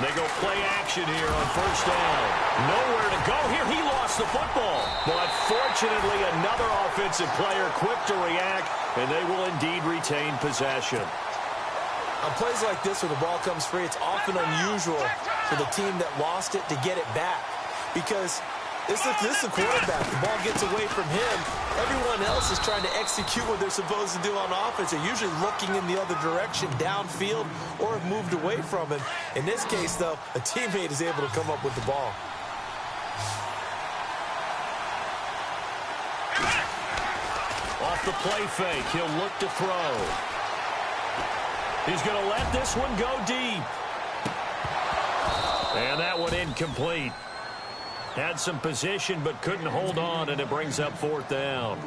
They go play action here on first down. Nowhere to go here. He lost the football. But fortunately, another offensive player quick to react, and they will indeed retain possession. On plays like this where the ball comes free, it's often unusual for the team that lost it to get it back. Because this is a quarterback. The ball gets away from him. Everyone else is trying to execute what they're supposed to do on offense. They're usually looking in the other direction, downfield, or have moved away from him. In this case, though, a teammate is able to come up with the ball. Off the play fake, he'll look to throw. He's going to let this one go deep. And that one incomplete. Had some position but couldn't hold on, and it brings up fourth down.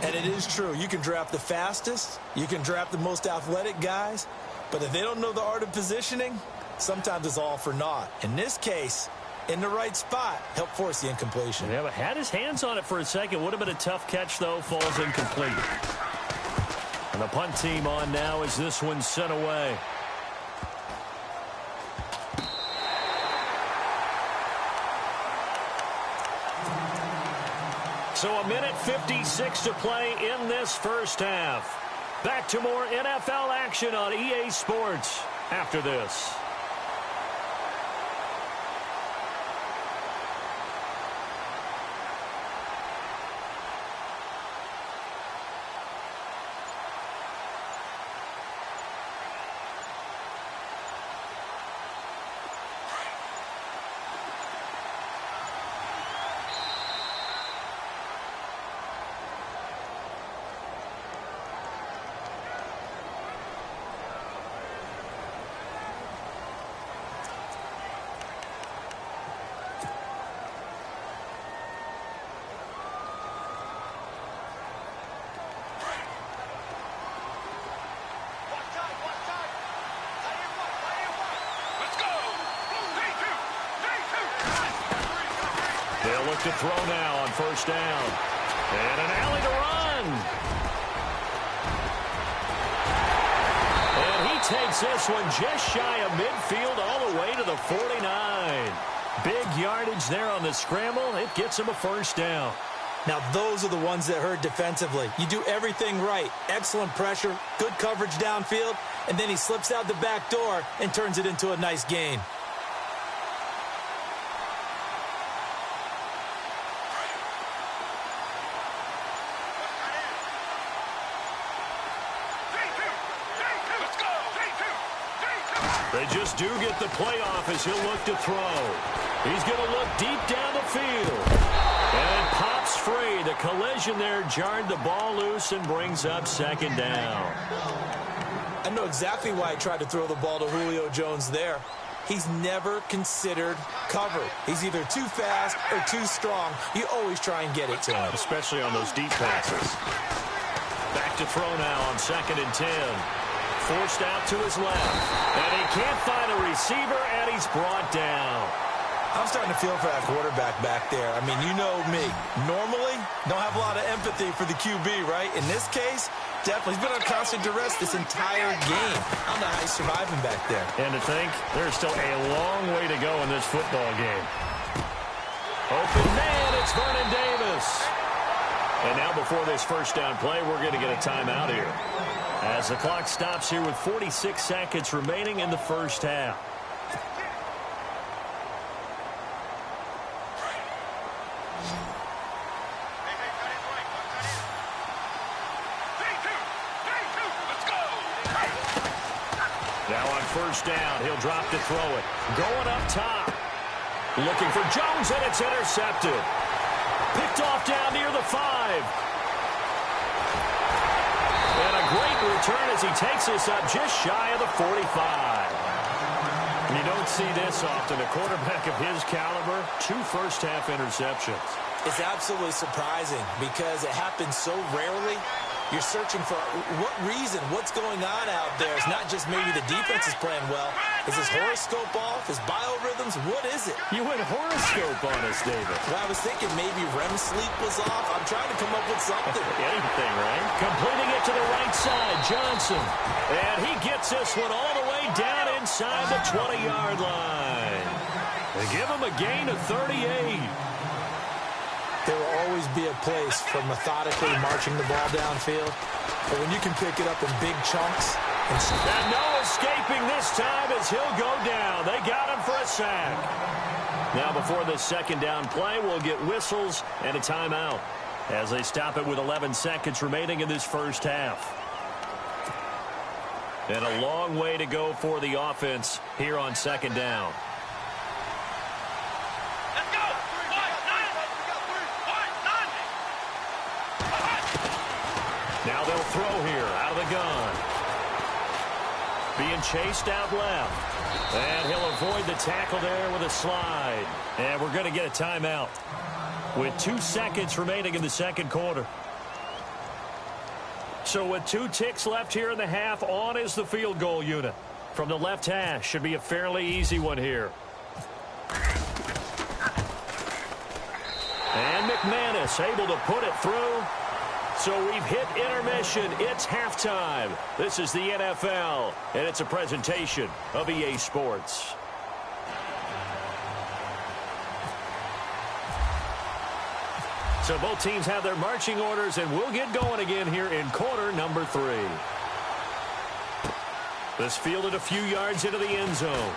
And it is true. You can draft the fastest. You can draft the most athletic guys. But if they don't know the art of positioning, sometimes it's all for naught. In this case, in the right spot, help force the incompletion. Yeah, but had his hands on it for a second. Would have been a tough catch, though. Falls incomplete. And the punt team on now as this one's sent away. So a minute 56 to play in this first half. Back to more NFL action on EA Sports after this. They'll look to throw now on first down. And an alley to run. And he takes this one just shy of midfield all the way to the 49. Big yardage there on the scramble. It gets him a first down. Now, those are the ones that hurt defensively. You do everything right. Excellent pressure, good coverage downfield, and then he slips out the back door and turns it into a nice gain. They just do get the playoff as he'll look to throw. He's going to look deep down the field. And it pops free. The collision there jarred the ball loose and brings up second down. I know exactly why I tried to throw the ball to Julio Jones there. He's never considered covered. He's either too fast or too strong. You always try and get it to him. Especially on those deep passes. Back to throw now on 2nd and 10. Forced out to his left. And he can't find a receiver, and he's brought down. I'm starting to feel for that quarterback back there. I mean, you know me. Normally, don't have a lot of empathy for the QB, right? In this case, definitely. He's been on constant duress this entire game. I don't know how he's surviving back there. And to think, there's still a long way to go in this football game. Open man, it's Vernon Davis. And now before this first down play, we're going to get a timeout here. As the clock stops here with 46 seconds remaining in the first half. Now on first down, he'll drop to throw it. Going up top. Looking for Jones, and it's intercepted. Picked off down near the 5. And a great return as he takes this up just shy of the 45. And you don't see this often. A quarterback of his caliber, 2 first-half interceptions. It's absolutely surprising because it happens so rarely. You're searching for what reason, what's going on out there. It's not just maybe the defense is playing well. Is his horoscope off? His biorhythms? What is it? You went horoscope on us, David. Well, I was thinking maybe REM sleep was off. I'm trying to come up with something. Anything, right? Completing it to the right side, Johnson. And he gets this one all the way down inside the 20-yard line. They give him a gain of 38. There will always be a place for methodically marching the ball downfield. But when you can pick it up in big chunks. And no escaping this time as he'll go down. They got him for a sack. Now before this second down play, we'll get whistles and a timeout as they stop it with 11 seconds remaining in this first half. And a long way to go for the offense here on second down. Now they'll throw here out of the gun. Being chased out left. And he'll avoid the tackle there with a slide. And we're going to get a timeout with 2 seconds remaining in the second quarter. So with 2 ticks left here in the half, on is the field goal unit. From the left hash, should be a fairly easy one here. And McManus able to put it through. So we've hit intermission. It's halftime. This is the NFL, and it's a presentation of EA Sports. So both teams have their marching orders, and we'll get going again here in quarter number 3. This fielded a few yards into the end zone.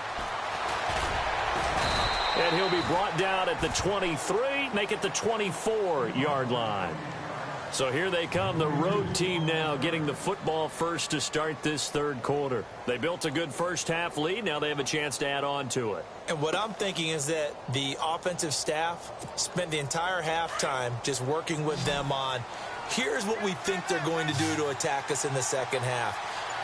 And he'll be brought down at the 23, make it the 24-yard line. So here they come, the road team now getting the football first to start this third quarter. They built a good first half lead. Now they have a chance to add on to it. And what I'm thinking is that the offensive staff spent the entire halftime just working with them on, here's what we think they're going to do to attack us in the second half.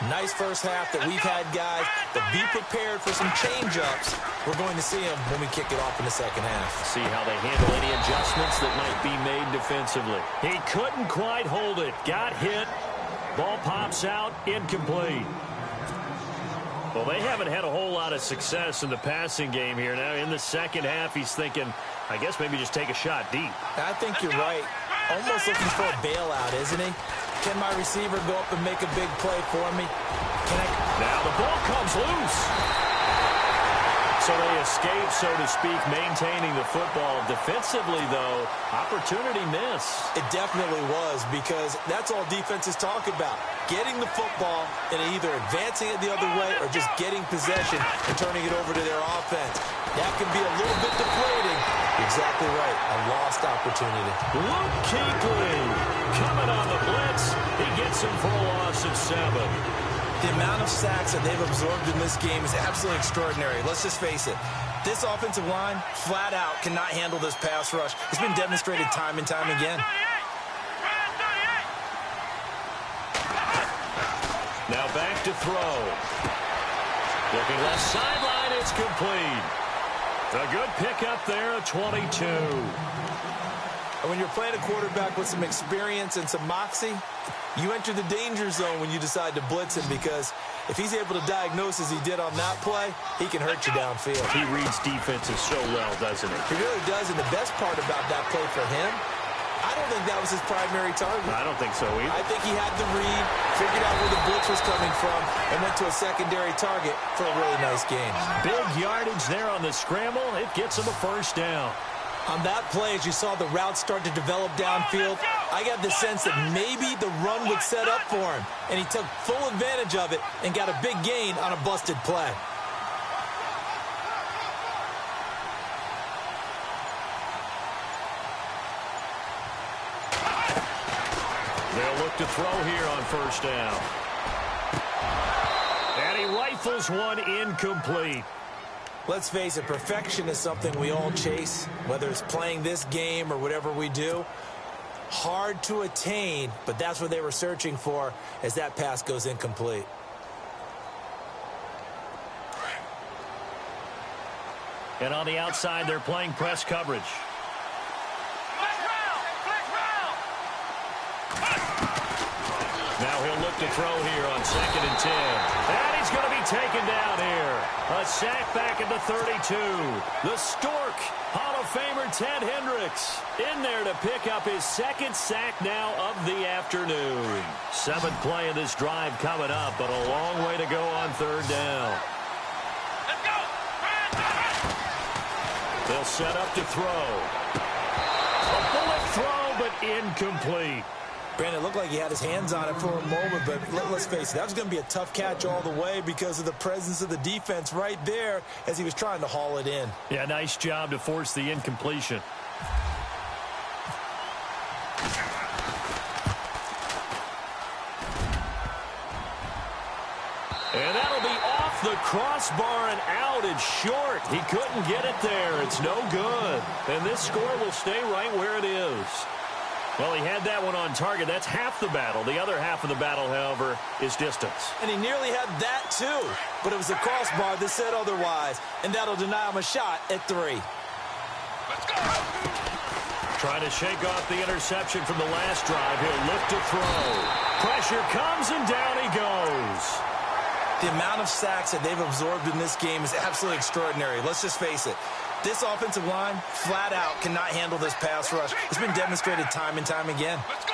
Nice first half that we've had, guys, but be prepared for some change-ups. We're going to see them when we kick it off in the second half. See how they handle any adjustments that might be made defensively. He couldn't quite hold it. Got hit. Ball pops out. Incomplete. Well, they haven't had a whole lot of success in the passing game here. Now, in the second half, he's thinking, I guess maybe just take a shot deep. I think you're right. Almost looking for a bailout, isn't he? Can my receiver go up and make a big play for me? Now the ball comes loose. So they escape, so to speak, maintaining the football. Defensively, though, opportunity miss. It definitely was, because that's all defenses talk about. Getting the football and either advancing it the other way or just getting possession and turning it over to their offense. That can be a little bit deflating. Exactly right. A lost opportunity. Luke Kuechly coming on the blitz. He gets him for a loss of 7. The amount of sacks that they've absorbed in this game is absolutely extraordinary. Let's just face it. This offensive line, flat out, cannot handle this pass rush. It's been demonstrated time and time again. Now back to throw. Looking left sideline, it's complete. A good pickup there, a 22. And when you're playing a quarterback with some experience and some moxie, you enter the danger zone when you decide to blitz him, because if he's able to diagnose as he did on that play, he can hurt you downfield. He reads defenses so well, doesn't he? He really does, and the best part about that play for him, I don't think that was his primary target. I don't think so either. I think he had the read, figured out where the blitz was coming from, and went to a secondary target for a really nice game. Big yardage there on the scramble. It gets him a first down. On that play, as you saw the route start to develop downfield, I got the sense that maybe the run would set up for him, and he took full advantage of it and got a big gain on a busted play. They'll look to throw here on first down. And he rifles one incomplete. Let's face it, perfection is something we all chase, whether it's playing this game or whatever we do. Hard to attain, but that's what they were searching for as that pass goes incomplete. And on the outside, they're playing press coverage. Now he'll look to throw here on 2nd and 10. And he's going to be taken down here. A sack back at the 32. The Stork, Hall of Famer Ted Hendricks, in there to pick up his 2nd sack now of the afternoon. 7th play of this drive coming up, but a long way to go on 3rd down. They'll set up to throw. A bullet throw, but incomplete. Brandon, it looked like he had his hands on it for a moment, but let's face it, that was going to be a tough catch all the way because of the presence of the defense right there as he was trying to haul it in. Yeah, nice job to force the incompletion. And that'll be off the crossbar and out. It's short. He couldn't get it there. It's no good. And this score will stay right where it is. Well, he had that one on target. That's half the battle. The other half of the battle, however, is distance. And he nearly had that, too. But it was the crossbar that said otherwise. And that'll deny him a shot at 3. Let's go! Trying to shake off the interception from the last drive. He'll look to throw. Pressure comes, and down he goes. The amount of sacks that they've absorbed in this game is absolutely extraordinary. Let's just face it. This offensive line, flat out, cannot handle this pass rush. It's been demonstrated time and time again. Let's go!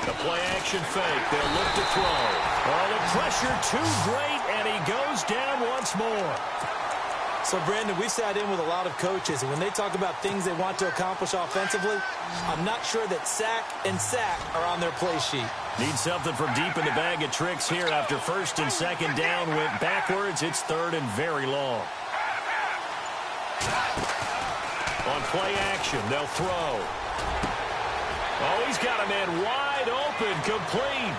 The play-action fake. They'll look to throw. Oh, the pressure too great, and he goes down once more. So, Brandon, we sat in with a lot of coaches, and when they talk about things they want to accomplish offensively, I'm not sure that sack and sack are on their play sheet. Need something from deep in the bag of tricks here after first and second down went backwards. It's third and very long. On play action, they'll throw. Oh, he's got a man wide open, complete.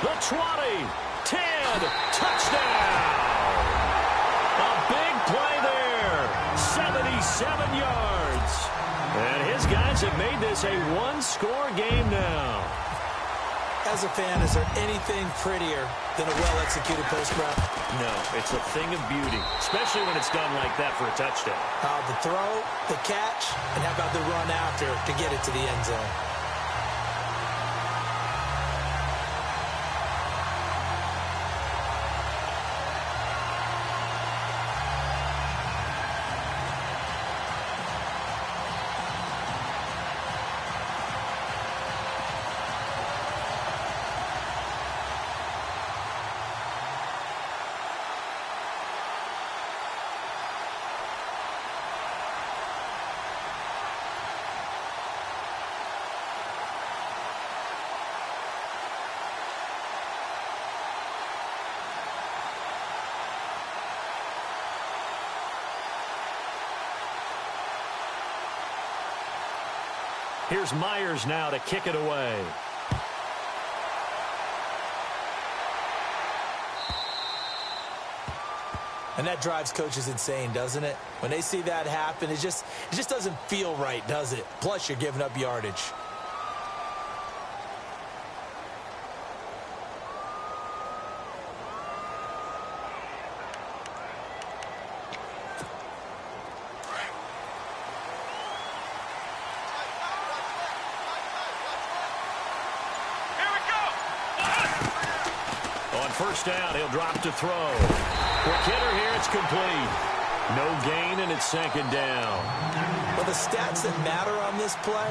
The 20, 10, touchdown. A big play there, 77 yards. And his guys have made this a one-score game now. As a fan, is there anything prettier than a well-executed post route? No, it's a thing of beauty, especially when it's done like that for a touchdown. The throw, the catch, and how about the run after to get it to the end zone? Here's Myers now to kick it away. And that drives coaches insane, doesn't it? When they see that happen, it just doesn't feel right, does it? Plus, you're giving up yardage. First down, he'll drop to throw. Quick hitter here, it's complete. No gain, and it's second down. Well, the stats that matter on this play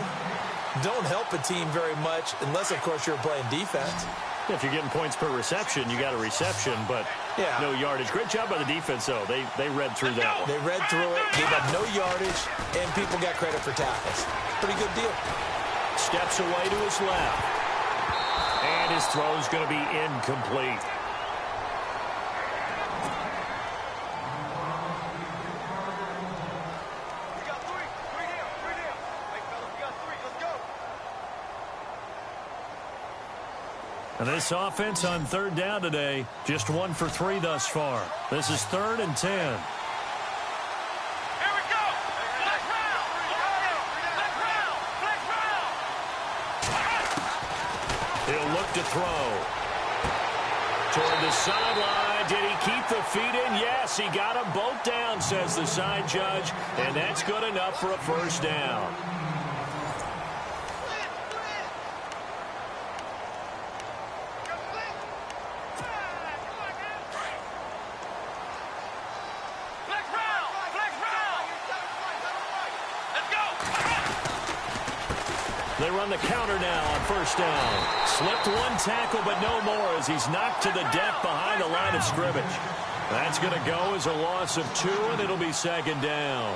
don't help a team very much unless, of course, you're playing defense. If you're getting points per reception, you got a reception, but no yardage. Great job by the defense, though. They read through that one. They read through it, gave up no yardage, and people got credit for tackles. Pretty good deal. Steps away to his left. And his throw's going to be incomplete. And this offense on third down today, just 1 for 3 thus far. This is 3rd and 10. Here we go. Black round. Black round. He'll look to throw. Toward the sideline. Did he keep the feet in? Yes, he got them both down, says the side judge. And that's good enough for a first down. The They run the counter now on first down. Slipped one tackle, but no more as he's knocked to the deck behind the line of scrimmage. That's going to go as a loss of 2, and it'll be second down.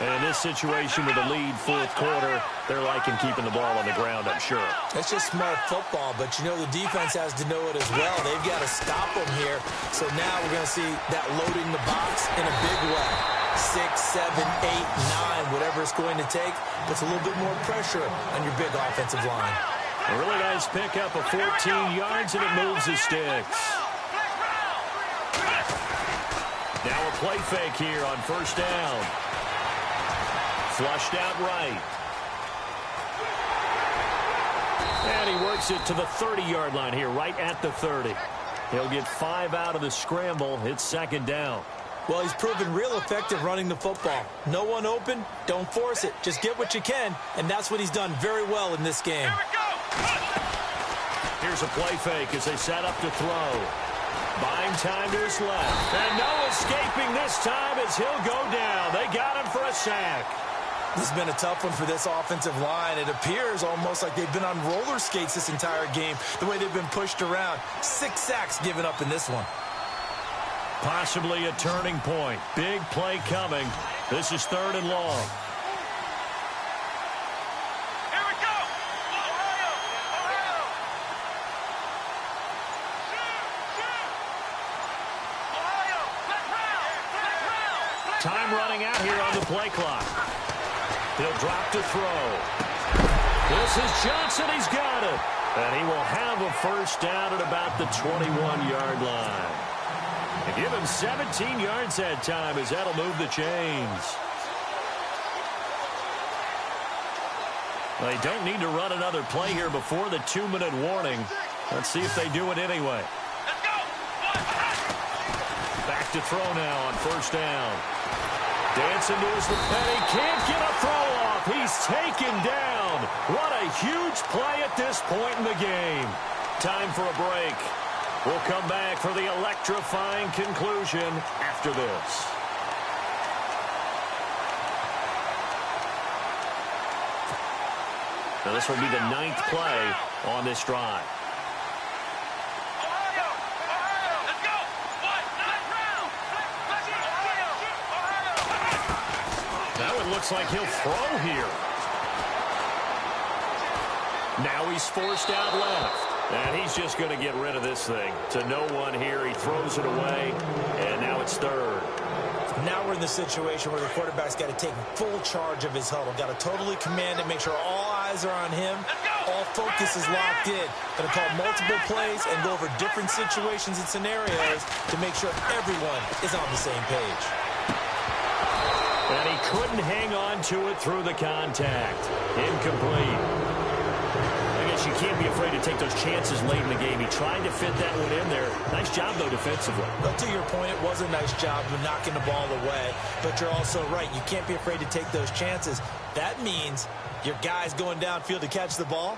And in this situation with a lead fourth quarter, they're liking keeping the ball on the ground, I'm sure. It's just smart football, but you know the defense has to know it as well. They've got to stop them here. So now we're going to see that loading the box in a big way. 6, 7, 8, 9, whatever it's going to take, puts a little bit more pressure on your big offensive line. A really nice pickup of 14 yards, and it moves the sticks. Now a play fake here on first down. Flushed out right. And he works it to the 30-yard line here, right at the 30. He'll get 5 out of the scramble. It's second down. Well, he's proven real effective running the football. No one open, don't force it. Just get what you can, and that's what he's done very well in this game. Here's a play fake as they set up to throw. Buying time to his left. And no escaping this time as he'll go down. They got him for a sack. This has been a tough one for this offensive line. It appears almost like they've been on roller skates this entire game, the way they've been pushed around. 6 sacks given up in this one. Possibly a turning point. Big play coming. This is 3rd and long. Here we go. Ohio. Time running out here on the play clock. He'll drop to throw. This is Johnson. He's got it. And he will have a first down at about the 21-yard line. And give him 17 yards that time as that'll move the chains. They don't need to run another play here before the 2-minute warning. Let's see if they do it anyway. Back to throw now on first down. Dancing to his lapel. He can't get a throw off. He's taken down. What a huge play at this point in the game. Time for a break. We'll come back for the electrifying conclusion after this. Now this will be the 9th play on this drive. Now it looks like he'll throw here. Now he's forced out left. And he's just going to get rid of this thing. To no one here. He throws it away. And now it's 3rd. Now we're in the situation where the quarterback's got to take full charge of his huddle. Got to totally command it, make sure all eyes are on him. All focus is locked in. Going to call multiple plays and go over different situations and scenarios to make sure everyone is on the same page. And he couldn't hang on to it through the contact. Incomplete. You can't be afraid to take those chances late in the game. He tried to fit that one in there. Nice job, though, defensively. But to your point, it was a nice job of knocking the ball away. But you're also right. You can't be afraid to take those chances. That means your guys going downfield to catch the ball,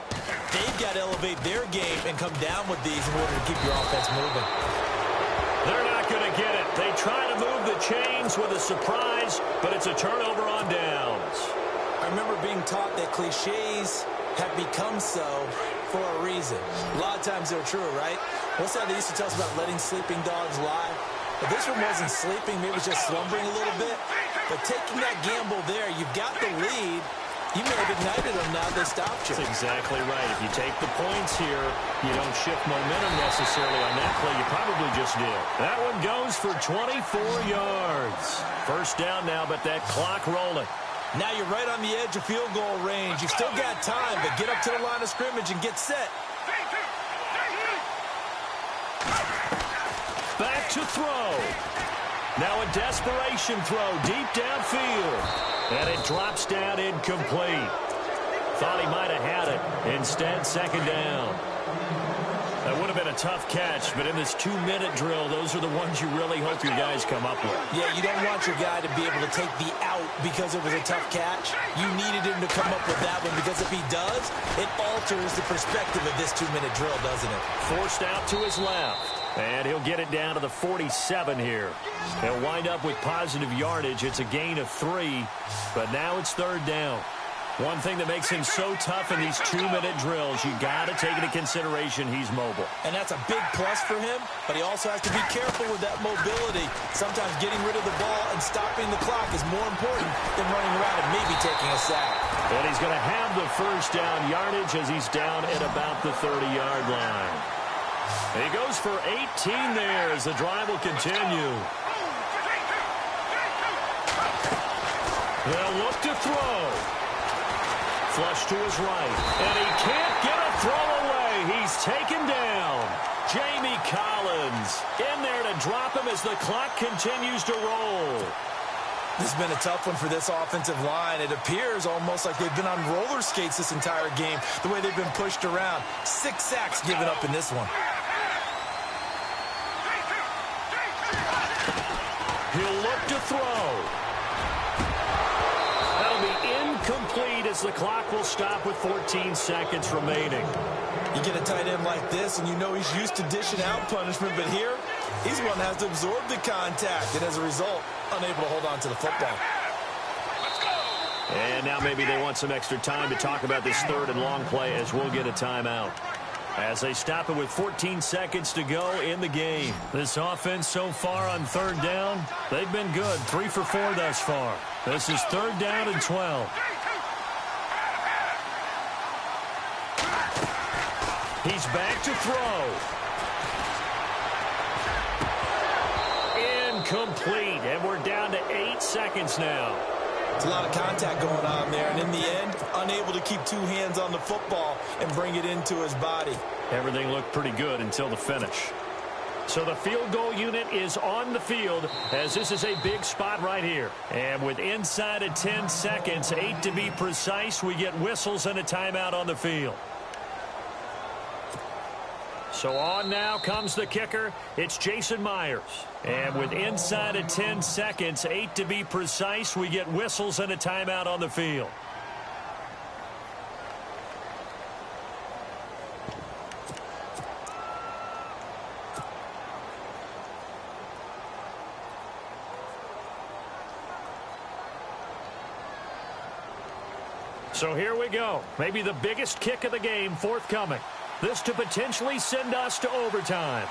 they've got to elevate their game and come down with these in order to keep your offense moving. They're not going to get it. They try to move the chains with a surprise, but it's a turnover on downs. I remember being taught that cliches have become so for a reason. A lot of times they're true, right? What's that they used to tell us about letting sleeping dogs lie? But this one wasn't sleeping, maybe it was just slumbering a little bit. But taking that gamble there, you've got the lead. You may have ignited them now they stopped you. That's exactly right. If you take the points here, you don't shift momentum necessarily on that play. You probably just did. That one goes for 24 yards. First down now, but that clock rolling. Now you're right on the edge of field goal range. You've still got time, but get up to the line of scrimmage and get set. Back to throw. Now a desperation throw deep downfield. And it drops down incomplete. Thought he might have had it. Instead, second down. That would have been a tough catch, but in this 2-minute drill, those are the ones you really hope your guys come up with. Yeah, you don't want your guy to be able to take the out because it was a tough catch. You needed him to come up with that one because if he does, it alters the perspective of this 2-minute drill, doesn't it? Forced out to his left. And he'll get it down to the 47 here. He'll wind up with positive yardage. It's a gain of 3, but now it's 3rd down. One thing that makes him so tough in these 2-minute drills, you got to take into consideration he's mobile. And that's a big plus for him, but he also has to be careful with that mobility. Sometimes getting rid of the ball and stopping the clock is more important than running around and maybe taking a sack. And he's going to have the first down yardage as he's down at about the 30-yard line. He goes for 18 there as the drive will continue. He'll look to throw. Flush to his right. And he can't get a throw away. He's taken down. Jamie Collins in there to drop him as the clock continues to roll. This has been a tough one for this offensive line. It appears almost like they've been on roller skates this entire game, the way they've been pushed around. 6 sacks given up in this one. He'll look to throw. That'll be incomplete as the clock will stop with 14 seconds remaining. You get a tight end like this, and you know he's used to dishing out punishment, but here, he's one that has to absorb the contact, and as a result, unable to hold on to the football. And now maybe they want some extra time to talk about this third and long play as we'll get a timeout. As they stop it with 14 seconds to go in the game. This offense so far on third down, they've been good. 3 for 4 thus far. This is third down and 12. He's back to throw. Incomplete, and we're down to 8 seconds now. It's a lot of contact going on there, and in the end, unable to keep 2 hands on the football and bring it into his body. Everything looked pretty good until the finish. So the field goal unit is on the field as this is a big spot right here. And with inside of 10 seconds, 8 to be precise, we get whistles and a timeout on the field. So on now comes the kicker. It's Jason Myers. And with inside of 10 seconds, 8 to be precise, we get whistles and a timeout on the field. So here we go. Maybe the biggest kick of the game forthcoming. This to potentially send us to overtime.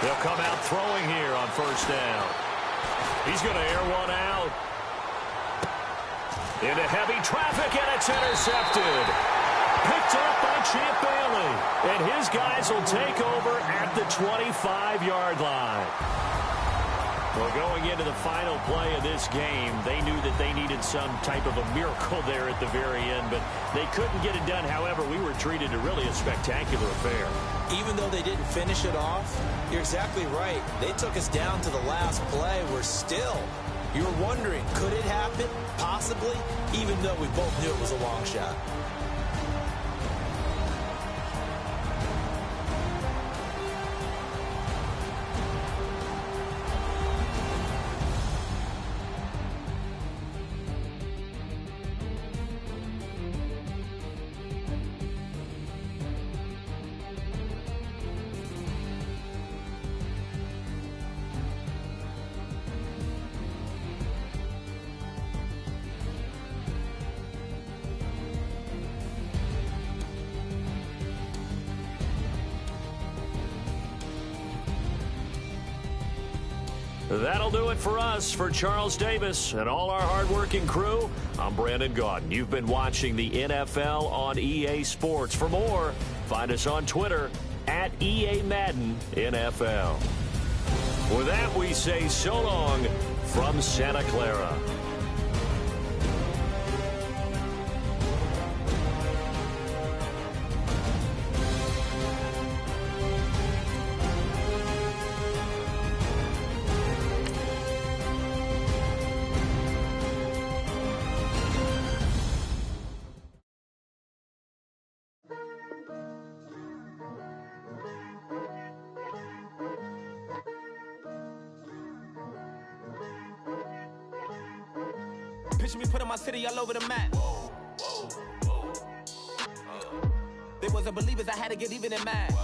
They'll come out throwing here on first down. He's going to air one out. Into heavy traffic, and it's intercepted. Picked up by Champ Bailey. And his guys will take over at the 25-yard line. Well, going into the final play of this game, they knew that they needed some type of a miracle there at the very end, but they couldn't get it done. However, we were treated to really a spectacular affair. Even though they didn't finish it off, you're exactly right. They took us down to the last play. We're still, you were wondering, could it happen? Possibly, even though we both knew it was a long shot. That'll do it for us. For Charles Davis and all our hardworking crew, I'm Brandon Gaudin. You've been watching the NFL on EA Sports. For more, find us on Twitter at EA Madden NFL. With that, we say so long from Santa Clara. Picture me putting my city all over the map. They wasn't believers, I had to get even in mad.